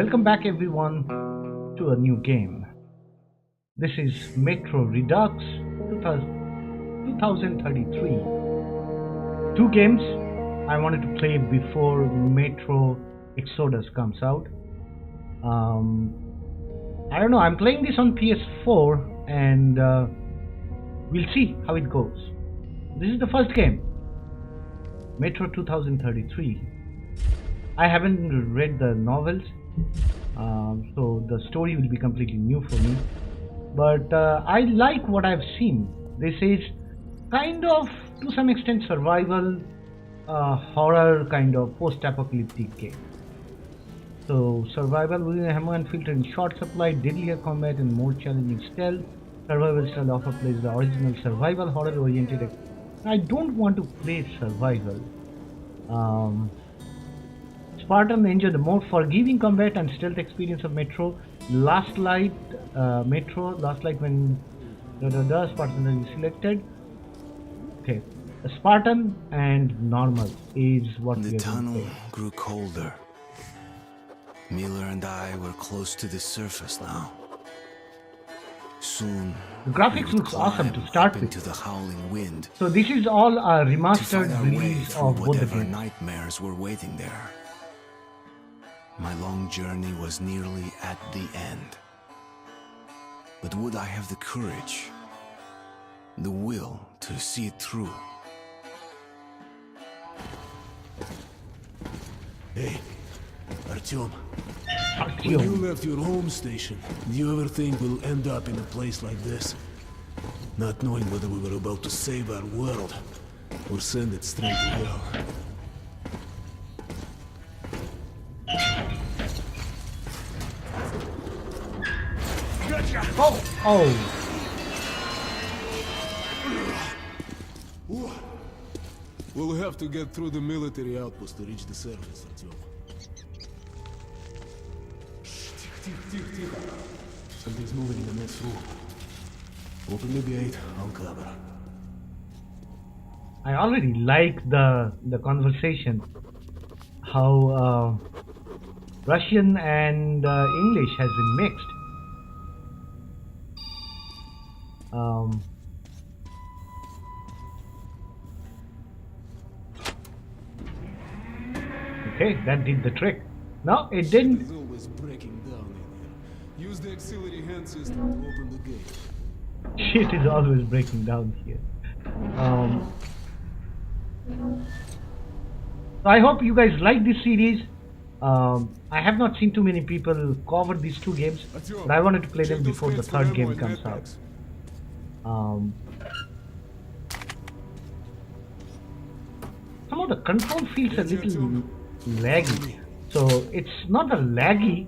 Welcome back everyone to a new game. This is Metro Redux 2033. Two games I wanted to play before Metro Exodus comes out. I don't know, I'm playing this on PS4 and we'll see how it goes. This is the first game, Metro 2033. I haven't read the novels, so the story will be completely new for me. But I like what I've seen. This is kind of, to some extent, survival, horror, kind of post-apocalyptic game. So survival within a ammo and filter in short supply, deadlier combat and more challenging stealth. Survival style offer plays the original survival horror oriented. I don't want to play survival. Spartan enjoy the more forgiving combat and stealth experience of Metro. Last Light when Spartan is selected. Okay, a Spartan and normal is what we are going to play. The tunnel grew colder. Miller and I were close to the surface now. Soon, the graphics looks awesome to start with. Into the howling wind. So this is all a remastered release of both the games. Nightmares were waiting there. My long journey was nearly at the end. But would I have the courage, the will to see it through? Hey, Artyom. When you left your home station, did you ever think we'll end up in a place like this? Not knowing whether we were about to save our world or send it straight to hell. Oh. We'll have to get through the military outpost to reach the surface, Artyom. Something's moving in the next room. Open the gate, I'll cover. I already like the conversation. How Russian and English has been mixed. Okay, that did the trick. No, it didn't. It's always breaking down in here. Use the auxiliary hand system to open the gate. Shit is always breaking down here. So I hope you guys like this series. I have not seen too many people cover these two games, but I wanted to play them before the third game comes out. Some of the control feels a little laggy. So it's not a laggy.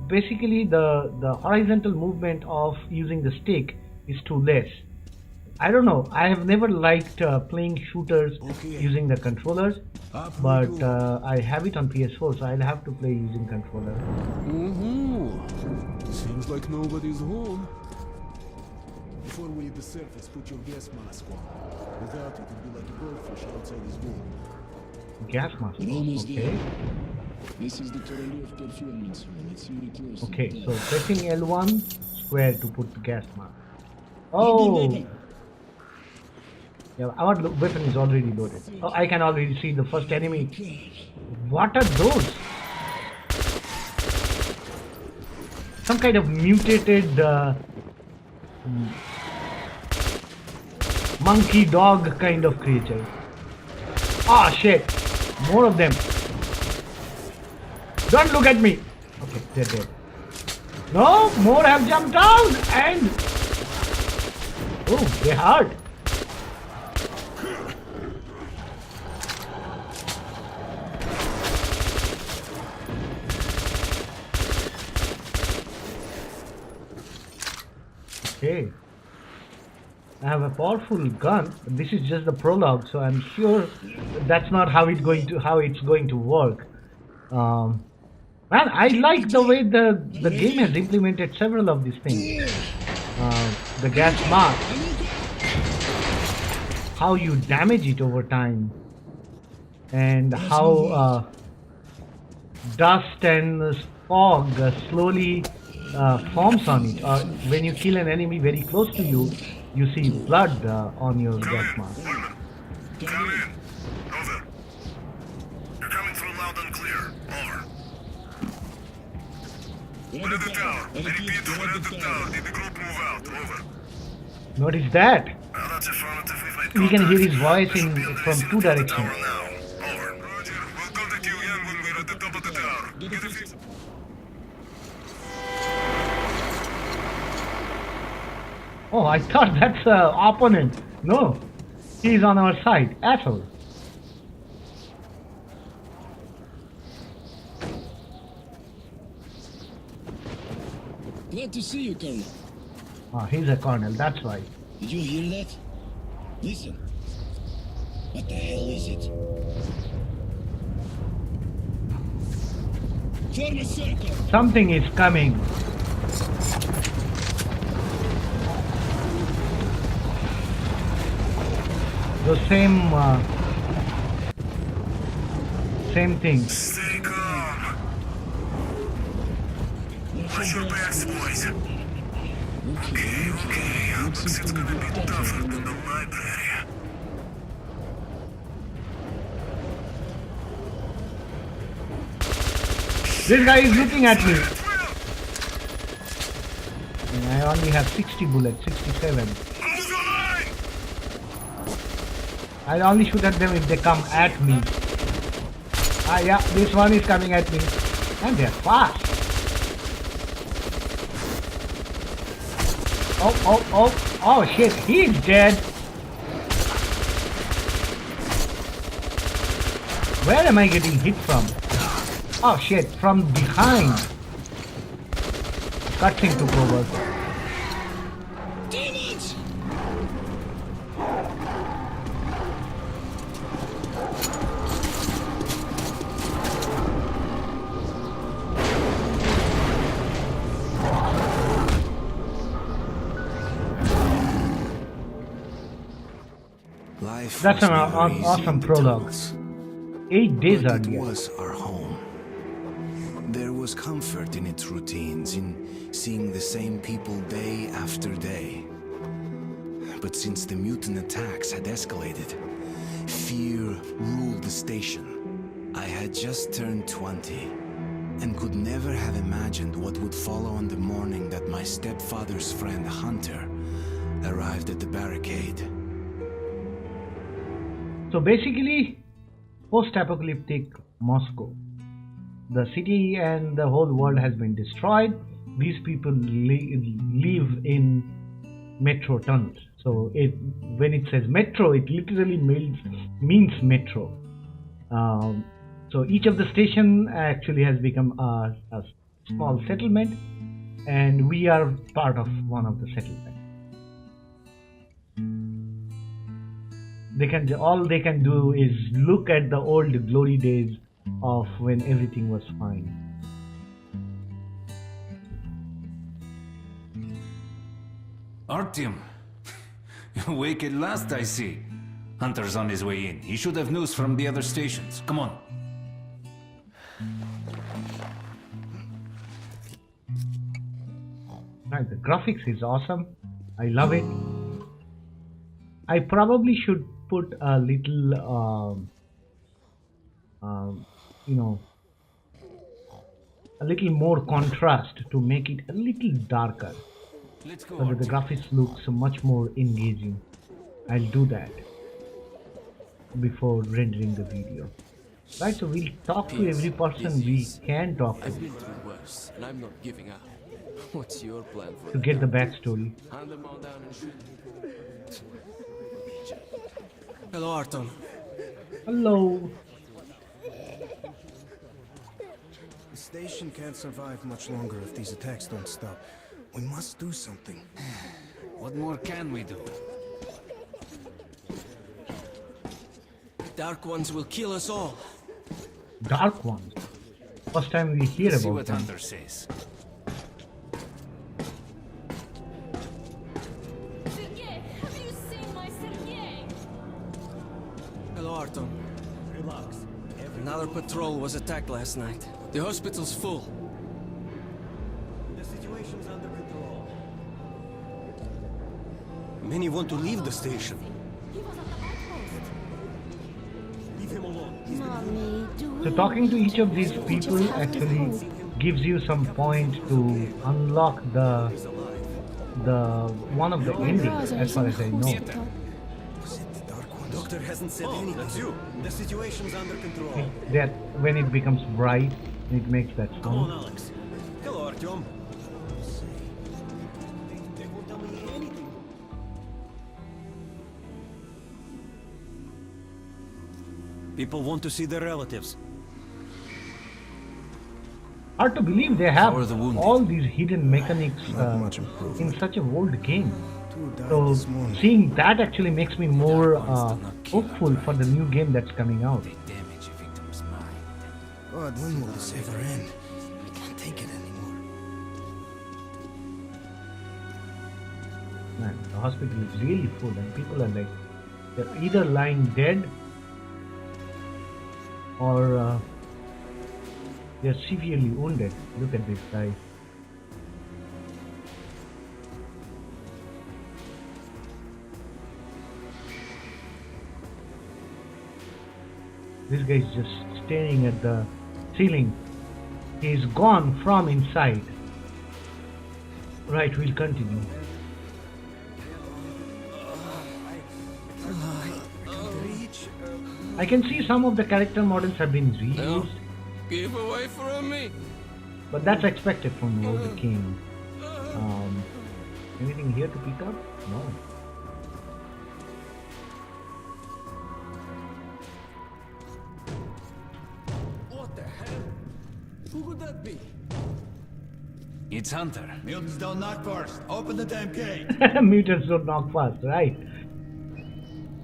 Basically, the horizontal movement of using the stick is too less. I don't know. I have never liked playing shooters using the controllers, but I have it on PS4, so I'll have to play using controller. Seems like nobody's home. Before we hit the surface, put your gas mask on. Without it, it'd be like a goldfish outside his wall. Gas mask. Okay. This is the Prologue performance. Let's see it close. Okay, so pressing L1 square to put the gas mask. Oh. Yeah, our weapon is already loaded. Oh, I can already see the first enemy. What are those? Some kind of mutated monkey dog kind of creature. Ah, shit. More of them. Don't look at me. Okay, they're dead. No, more have jumped out and... Oh, they hurt. Okay, I have a powerful gun. This is just the prologue, so I'm sure that's not how it's going to work. Man, I like the way the game has implemented several of these things. The gas mask, how you damage it over time. and how dust and fog slowly forms on it. When you kill an enemy very close to you, you see blood on your death mark. Come in. Over. You're coming through loud and clear. Over. We're at the tower. I repeat, we're at the tower. Did the group move out? Over. What is that? Well, that's affirmative. We've made We can hear his contact. voice from two Tower directions. now. Over. Roger. We'll contact you again when we're at the top of the tower. Get a fix. Oh, I thought that's opponent. No, he's on our side. Asshole. Glad to see you, Colonel. Ah, he's a colonel. That's why. Did you hear that? Listen. What the hell is it? Form a circle! Something is coming. The same thing. Stay calm. Watch your backs, boys. Okay. It's gonna be tougher than the library. This guy is looking at me. And I only have 60 bullets, 67. Hold the line! I only shoot at them if they come at me. Ah, yeah, this one is coming at me. And they're fast. Oh, shit, he's dead. Where am I getting hit from? Oh shit, from behind. Cutscene took over. Demons! Life That's was an never easy awesome in the prologue. tunnels, 8 days but it earlier. was our home. There was comfort in its routines, in seeing the same people day after day. But since the mutant attacks had escalated, fear ruled the station. I had just turned 20 and could never have imagined what would follow on the morning that my stepfather's friend Hunter arrived at the barricade. So basically, post-apocalyptic Moscow. The city and the whole world has been destroyed. These people live in metro tunnels. So when it says metro, it literally means metro. So each of the station actually has become a small settlement, and we are part of one of the settlements. All they can do is look at the old glory days of when everything was fine. Artyom, awake at last, I see. Hunter's on his way in. He should have news from the other stations. Come on. Right, the graphics is awesome. I love it. I probably should put a little, a little more contrast to make it a little darker, Let's go. so that the graphics looks much more engaging. I'll do that before rendering the video. Right, so we'll talk to every person we can talk to I've been through worse, and I'm not giving up. What's your plan for to get the backstory. Hand them all down and shoot. Hello, Artyom. Hello. The station can't survive much longer if these attacks don't stop. We must do something. What more can we do? Dark ones will kill us all. Dark ones. First time we hear See about what them. Hunter says. Sergei, have you seen my Sergei? Hello, Artyom. Relax. Our patrol was attacked last night. The hospital's full. The situation's under control. Many want to leave the station. He was at the outpost. Leave him alone. Mommy, do So talking to each of these people actually gives you some point to unlock the one of the endings, as far as I know. Doctor hasn't said anything. That's you. The situation's under control. That when it becomes bright, it makes that Come on, sound. Alex. Hello, Artyom. They won't tell me anything. People want to see their relatives. Hard to believe they have How are the wounded? all these hidden mechanics much improvement. in such a old game. So seeing that actually makes me more hopeful for the new game that's coming out. Damage a victim's mind. God, when will this ever end? I can't take it anymore. Man, the hospital is really full and people are like, they're either lying dead or they're severely wounded. Look at this guy. This guy is just staring at the ceiling. He's gone from inside. Right, we'll continue. I can see some of the character models have been reused, Keep away from me! but that's expected from the old game. Anything here to pick up? No. What the hell? Who could that be? It's Hunter. Mutants don't knock first. Open the damn gate. Mutants don't knock fast, right?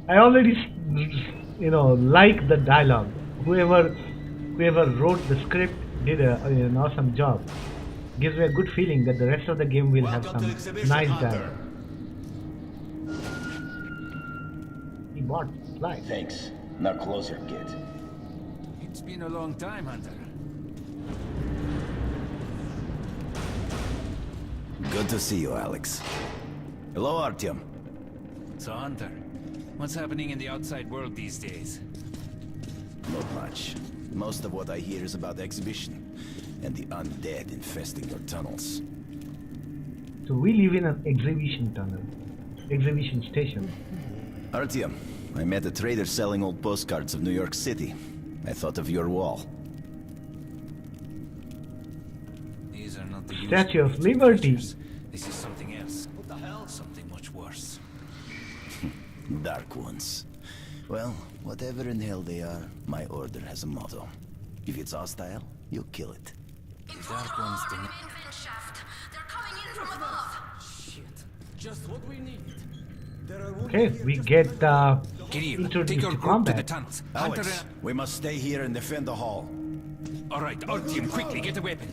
I already, like the dialogue. Whoever wrote the script did an awesome job. Gives me a good feeling that the rest of the game will have Welcome to some Exhibition nice Hunter. dialogue. He bought slides. Thanks. Now closer, kid. It's been a long time, Hunter. Good to see you, Alex. Hello, Artyom. So, Hunter, what's happening in the outside world these days? Not much. Most of what I hear is about the exhibition and the undead infesting your tunnels. So we live in an exhibition station. Artyom, I met a trader selling old postcards of New York City. I thought of your wall. These are not the Statue usual of Liberty. treasures. This is something else. What the hell? Something much worse. Dark ones. Well, whatever in hell they are, my order has a motto. If it's hostile, you kill it. The dark ones do not... They're coming in from above. Shit. Just what we need. Okay, we get Kirill, introduced take your to group to the combat. tunnels. Alex, Hunter... we must stay here and defend the hall. All right, Artyom, quickly, get a weapon.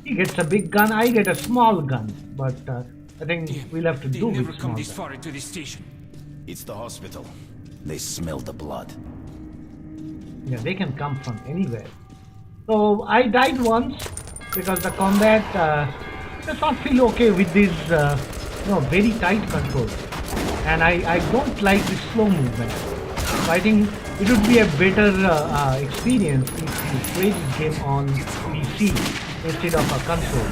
He gets a big gun, I get a small gun. But I think we'll have to They do never with come small this gun. far into the station. It's the hospital. They smell the blood. Yeah, they can come from anywhere. So I died once because the combat does not feel okay with these very tight controls, and I don't like the slow movement. So I think it would be a better experience if you play this game on PC instead of a console,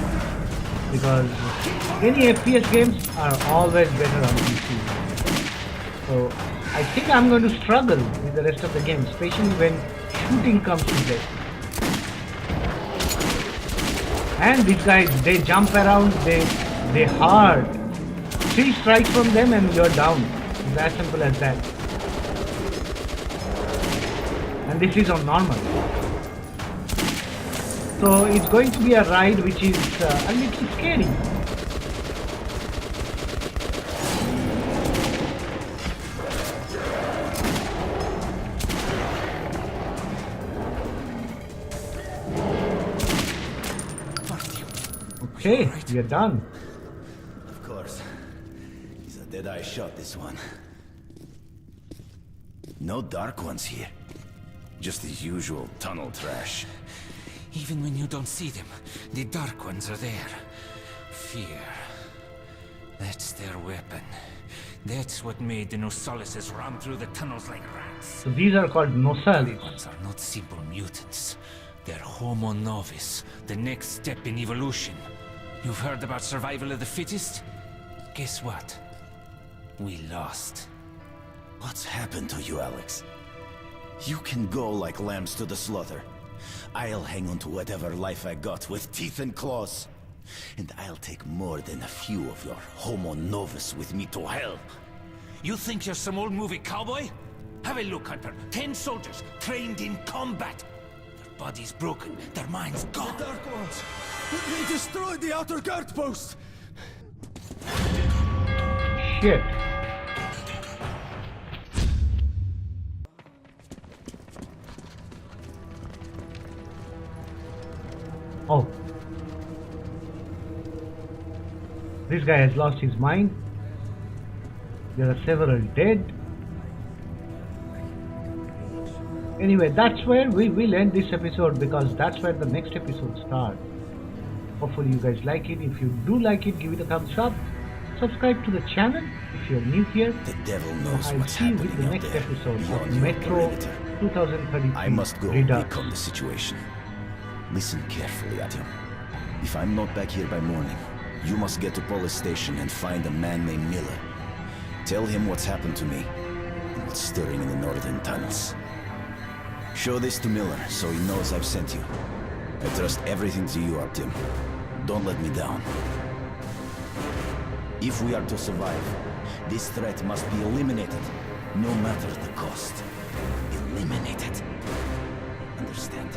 because any FPS games are always better on PC. So I think I'm going to struggle with the rest of the game, especially when shooting comes to it. And these guys, they jump around, they hard. 3 strikes from them and you're down. It's as simple as that. And this is on normal. So it's going to be a ride which is a little scary. Okay, you're done. Of course. He's a dead-eye shot, this one. No dark ones here. Just the usual tunnel trash. Even when you don't see them, the Dark Ones are there. Fear. That's their weapon. That's what made the Nosalises run through the tunnels like rats. So these are called Nosalis. Dark Ones are not simple mutants. They're Homo Novus, the next step in evolution. You've heard about survival of the fittest? Guess what? We lost. What's happened to you, Alex? You can go like lambs to the slaughter. I'll hang on to whatever life I got with teeth and claws. And I'll take more than a few of your Homo Novus with me to hell. You think you're some old movie cowboy? Have a look, Hunter. 10 soldiers, trained in combat. Their bodies broken, their minds gone. The Dark Ones! They destroyed the outer guard post! Shit. Oh. This guy has lost his mind. There are several dead. Anyway, that's where we will end this episode, because that's where the next episode starts. Hopefully you guys like it. If you do like it, give it a thumbs up. Subscribe to the channel if you're new here. The devil knows I'll what's see you happening with the out next there episode beyond of your Metro perimeter. 2033 I must go Redux. recon the situation. Listen carefully, Artyom. If I'm not back here by morning, you must get to Polis Station and find a man named Miller. Tell him what's happened to me and what's stirring in the northern tunnels. Show this to Miller so he knows I've sent you. I trust everything to you, Artyom. Don't let me down. If we are to survive, this threat must be eliminated, no matter the cost. Eliminated. Understand?